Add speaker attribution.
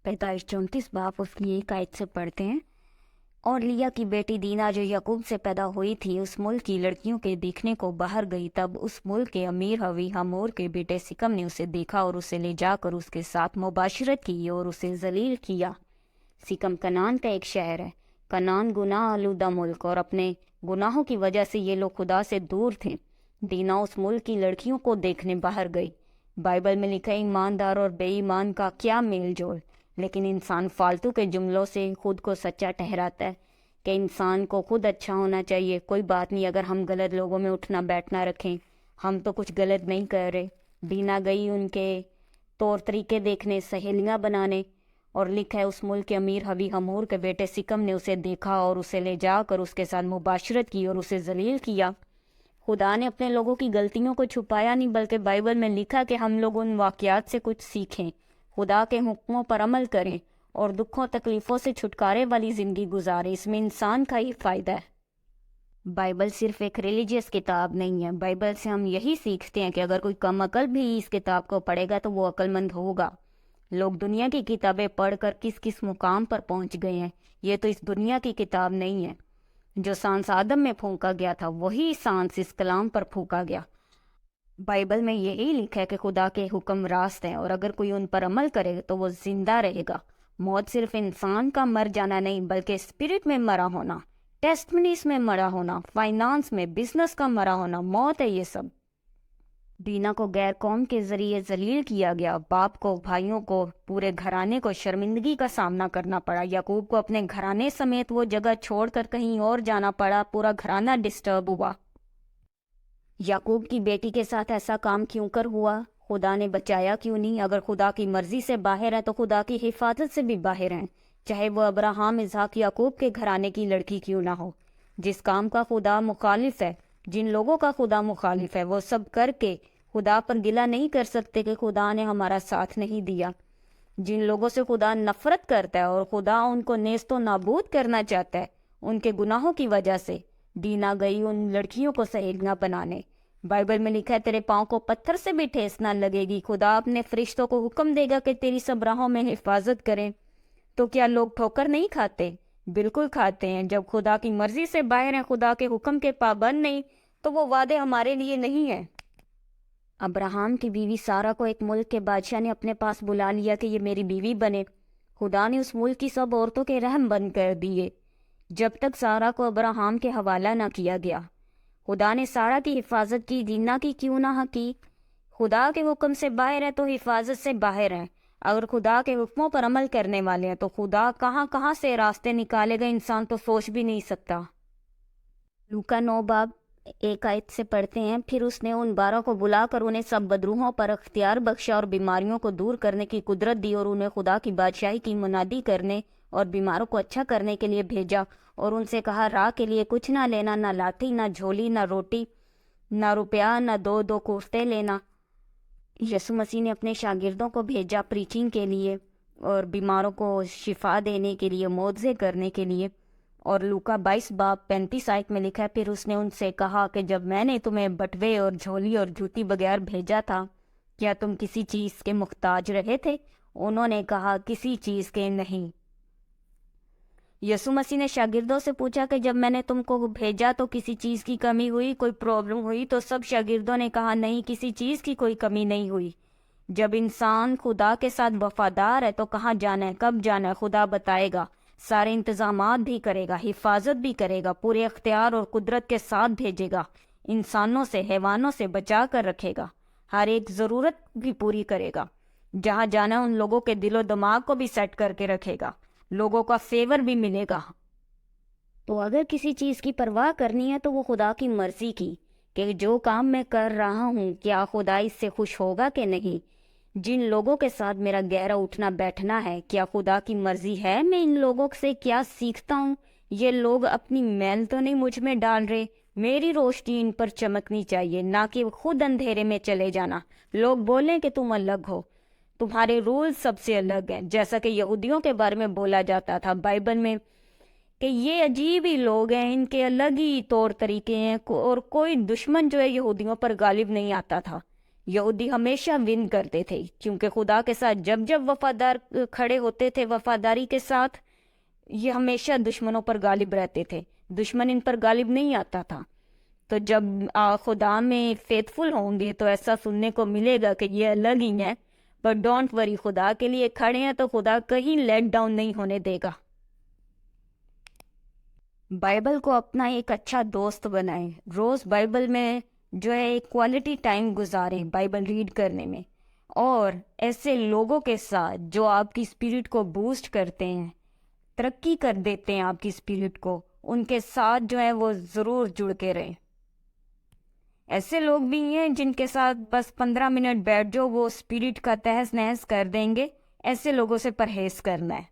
Speaker 1: पैदाइश 34 बाप उसकी एक आयत से पढ़ते हैं। और लिया की बेटी दीना जो याकूब से पैदा हुई थी उस मुल्क की लड़कियों के देखने को बाहर गई। तब उस मुल्क के अमीर हवी हमोर के बेटे सिकम ने उसे देखा और उसे ले जाकर उसके साथ मुबाशरत की और उसे जलील किया। सिकम कनान का एक शहर है। कनान गुनाह आलूदा मुल्क, और अपने गुनाहों की वजह से ये लोग खुदा से दूर थे। दीना उस मुल्क की लड़कियों को देखने बाहर गई। बाइबल में लिखा है ईमानदार और बेईमान का क्या मेल जोल, लेकिन इंसान फालतू के जुमलों से खुद को सच्चा ठहराता है कि इंसान को खुद अच्छा होना चाहिए। कोई बात नहीं अगर हम गलत लोगों में उठना बैठना रखें, हम तो कुछ गलत नहीं कर रहे। दीना गई उनके तौर तरीके देखने, सहेलियां बनाने, और लिखा है उस मुल्क के अमीर हवी हमूर के बेटे सिकम ने उसे देखा और उसे ले जाकर उसके साथ मुबाशरत की और उसे जलील किया। खुदा ने अपने लोगों की गलतियों को छुपाया नहीं, बल्कि बाइबल में लिखा कि हम लोग उन वाक़यात से कुछ सीखें, खुदा के हुक्मों पर अमल करें और दुखों तकलीफ़ों से छुटकारे वाली ज़िंदगी गुजारें। इसमें इंसान का ही फ़ायदा है। बाइबल सिर्फ एक रिलीजियस किताब नहीं है। बाइबल से हम यही सीखते हैं कि अगर कोई कम अकल भी इस किताब को पढ़ेगा तो वो अक्लमंद होगा। लोग दुनिया की किताबें पढ़कर किस किस मुकाम पर पहुंच गए हैं। ये तो इस दुनिया की किताब नहीं है। जो सांस आदम में फूंका गया था वही सांस इस कलाम पर फूंका गया। बाइबल में यही लिखा है कि खुदा के हुक्म रास्त हैं और अगर कोई उन पर अमल करे तो वो जिंदा रहेगा। मौत सिर्फ इंसान का मर जाना नहीं, बल्कि स्पिरिट में मरा होना, टेस्टमनीज में मरा होना, फाइनेंस में, बिजनेस का मरा होना, मौत है ये सब। दीना को गैर कौम के जरिए जलील किया गया। बाप को, भाइयों को, पूरे घराने को शर्मिंदगी का सामना करना पड़ा। याकूब को अपने घराने समेत वो जगह छोड़कर कहीं और जाना पड़ा। पूरा घराना डिस्टर्ब हुआ। याकूब की बेटी के साथ ऐसा काम क्यों कर हुआ? खुदा ने बचाया क्यों नहीं? अगर खुदा की मर्जी से बाहर है तो खुदा की हिफाजत से भी बाहर हैं, चाहे वो अब्राहम, इसहाक, याकूब के घराने की लड़की क्यों ना हो। जिस काम का खुदा मुखालिफ है, जिन लोगों का खुदा मुखालिफ है, वो सब करके खुदा पर गिला नहीं कर सकते कि खुदा ने हमारा साथ नहीं दिया। जिन लोगों से खुदा नफरत करता है और खुदा उनको नेस्तो नाबूद करना चाहता है उनके गुनाहों की वजह से, दीना गई उन लड़कियों को सहेलियां बनाने। बाइबल में लिखा है तेरे पाँव को पत्थर से भी ठेस ना लगेगी। खुदा अपने फरिश्तों को हुक्म देगा कि तेरी सब राहों में हिफाजत करें। तो क्या लोग ठोकर नहीं खाते? बिल्कुल खाते हैं। जब खुदा की मर्जी से बाहर हैं, खुदा के हुक्म के पाबंद नहीं, तो वो वादे हमारे लिए नहीं है। अब्राहम की बीवी सारा को एक मुल्क के बादशाह ने अपने पास बुला लिया कि ये मेरी बीवी बने। खुदा ने उस मुल्क की सब औरतों के रहम बंद कर दिए जब तक सारा को अब्राहम के हवाला ना किया गया। खुदा ने सारा की हिफाजत की, दीना की क्यों ना की? खुदा के हुक्म से बाहर है तो हिफाजत से बाहर है। अगर खुदा के हुक्मों पर अमल करने वाले हैं तो खुदा कहाँ कहाँ से रास्ते निकालेगा, इंसान तो सोच भी नहीं सकता। लूका 9 बाब 1 आयत से पढ़ते हैं। फिर उसने उन 12 को बुलाकर उन्हें सब बदरूहों पर अख्तियार बख्शा और बीमारियों को दूर करने की कुदरत दी और उन्हें खुदा की बादशाही की मुनादी करने और बीमारों को अच्छा करने के लिए भेजा। और उनसे कहा राह के लिए कुछ ना लेना, ना लाठी, ना झोली, ना रोटी, ना रुपया, ना दो दो कोफ्ते लेना। यीशु मसीह ने अपने शागिर्दों को भेजा प्रीचिंग के लिए और बीमारों को शिफा देने के लिए, मोज़े करने के लिए। और लूका 22 बाब 35 आयत में लिखा है फिर उसने उनसे कहा कि जब मैंने तुम्हें बटवे और झोली और जूती बगैर भेजा था, क्या तुम किसी चीज़ के मुख्ताज रहे थे? उन्होंने कहा किसी चीज़ के नहीं। यीशु मसीह ने शागिर्दों से पूछा कि जब मैंने तुमको भेजा तो किसी चीज़ की कमी हुई, कोई प्रॉब्लम हुई? तो सब शागिर्दों ने कहा नहीं, किसी चीज़ की कोई कमी नहीं हुई। जब इंसान खुदा के साथ वफादार है तो कहाँ जाना है, कब जाना है, खुदा बताएगा। सारे इंतजामात भी करेगा, हिफाजत भी करेगा, पूरे अख्तियार और कुदरत के साथ भेजेगा। इंसानों से, हैवानों से बचा कर रखेगा, हर एक ज़रूरत भी पूरी करेगा। जहाँ जाना उन लोगों के दिलो दिमाग को भी सेट करके रखेगा, लोगों का फेवर भी मिलेगा। तो अगर किसी चीज़ की परवाह करनी है तो वो खुदा की मर्जी की, कि जो काम मैं कर रहा हूँ क्या खुदा इससे खुश होगा कि नहीं। जिन लोगों के साथ मेरा गहरा उठना बैठना है, क्या खुदा की मर्जी है? मैं इन लोगों से क्या सीखता हूँ? ये लोग अपनी मैल तो नहीं मुझ में डाल रहे? मेरी रोशनी इन पर चमकनी चाहिए, ना कि खुद अंधेरे में चले जाना। लोग बोलें कि तुम अलग हो, तुम्हारे रूल सबसे अलग हैं, जैसा कि यहूदियों के बारे में बोला जाता था बाइबल में कि ये अजीब ही लोग हैं, इनके अलग ही तौर तरीके हैं, और कोई दुश्मन जो है यहूदियों पर गालिब नहीं आता था। یہودی ہمیشہ ون کرتے تھے، کیونکہ خدا کے ساتھ جب جب وفادار کھڑے ہوتے تھے وفاداری کے ساتھ، یہ ہمیشہ دشمنوں پر غالب رہتے تھے، دشمن ان پر غالب نہیں آتا تھا۔ تو جب خدا میں فیتھ فل ہوں گے تو ایسا سننے کو ملے گا کہ یہ الگ ہی ہیں، پر ڈونٹ وری، خدا کے لیے کھڑے ہیں تو خدا کہیں لیٹ ڈاؤن نہیں ہونے دے گا۔ بائبل کو اپنا ایک اچھا دوست بنائیں، روز بائبل میں جو ہے ایک کوالٹی ٹائم گزاریں بائبل ریڈ کرنے میں، اور ایسے لوگوں کے ساتھ جو آپ کی اسپرٹ کو بوسٹ کرتے ہیں، ترقی کر دیتے ہیں آپ کی اسپرٹ کو، ان کے ساتھ جو ہے وہ ضرور جڑ کے رہیں۔ ایسے لوگ بھی ہیں جن کے ساتھ بس 15 منٹ بیٹھ جاؤ وہ اسپرٹ کا تہس نہس کر دیں گے، ایسے لوگوں سے پرہیز کرنا ہے۔